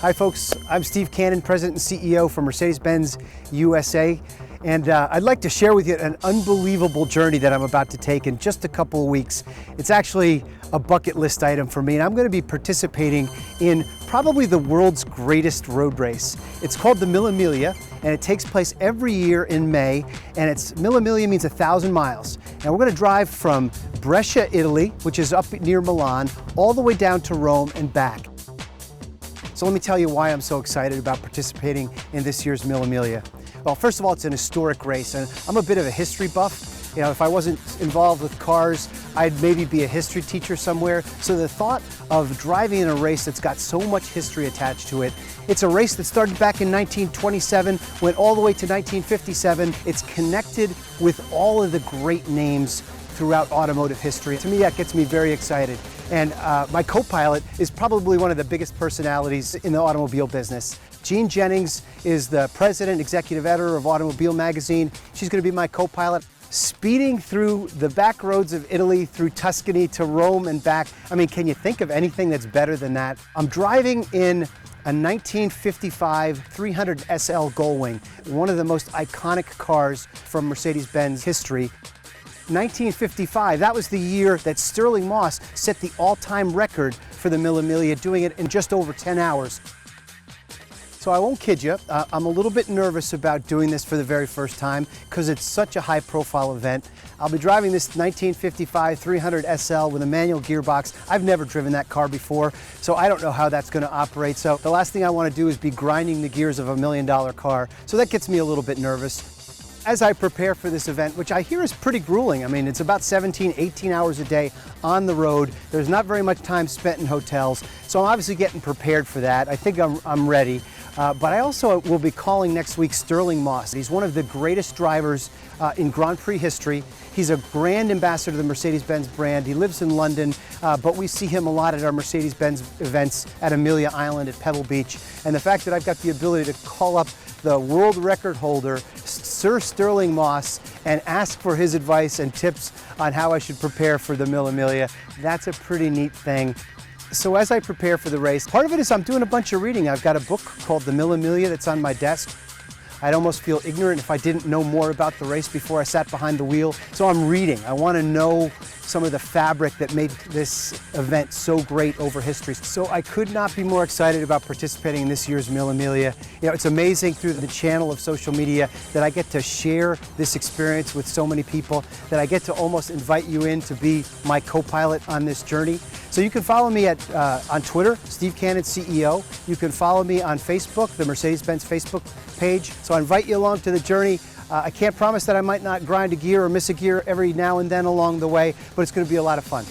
Hi folks, I'm Steve Cannon, President and CEO for Mercedes-Benz USA, and I'd like to share with you an unbelievable journey that I'm about to take in just a couple of weeks. It's actually a bucket list item for me, and I'm going to be participating in probably the world's greatest road race. It's called the Mille Miglia, and it takes place every year in May, and Mille Miglia means 1,000 miles. And we're going to drive from Brescia, Italy, which is up near Milan, all the way down to Rome and back. So let me tell you why I'm so excited about participating in this year's Mille Miglia. Well, first of all, it's an historic race, and I'm a bit of a history buff. You know, if I wasn't involved with cars, I'd maybe be a history teacher somewhere. So the thought of driving in a race that's got so much history attached to it, it's a race that started back in 1927, went all the way to 1957. It's connected with all of the great names throughout automotive history. To me, that gets me very excited. And my co-pilot is probably one of the biggest personalities in the automobile business. Jean Jennings is the president, executive editor of Automobile Magazine. She's going to be my co-pilot. Speeding through the back roads of Italy, through Tuscany to Rome and back. I mean, can you think of anything that's better than that? I'm driving in a 1955 300 SL Gullwing, one of the most iconic cars from Mercedes-Benz history. 1955, that was the year that Stirling Moss set the all-time record for the Mille Miglia, doing it in just over 10 hours. So I won't kid you, I'm a little bit nervous about doing this for the very first time because it's such a high-profile event. I'll be driving this 1955 300 SL with a manual gearbox. I've never driven that car before, so I don't know how that's going to operate. So the last thing I want to do is be grinding the gears of $1 million car. So that gets me a little bit nervous. As I prepare for this event, which I hear is pretty grueling. I mean, it's about 17, 18 hours a day on the road. There's not very much time spent in hotels. So I'm obviously getting prepared for that. I think I'm ready. But I also will be calling next week Stirling Moss. He's one of the greatest drivers in Grand Prix history. He's a brand ambassador to the Mercedes-Benz brand. He lives in London, but we see him a lot at our Mercedes-Benz events at Amelia Island at Pebble Beach. And the fact that I've got the ability to call up the world record holder, Sir Stirling Moss, and ask for his advice and tips on how I should prepare for the Mille Miglia, that's a pretty neat thing. So as I prepare for the race, part of it is I'm doing a bunch of reading. I've got a book called The Mille Miglia that's on my desk. I'd almost feel ignorant if I didn't know more about the race before I sat behind the wheel. So I'm reading. I want to know some of the fabric that made this event so great over history. So I could not be more excited about participating in this year's Mille Miglia. You know, it's amazing through the channel of social media that I get to share this experience with so many people, that I get to almost invite you in to be my co-pilot on this journey. So you can follow me on Twitter, Steve Cannon CEO. You can follow me on Facebook, the Mercedes-Benz Facebook page. So I invite you along to the journey. I can't promise that I might not grind a gear or miss a gear every now and then along the way, but it's going to be a lot of fun.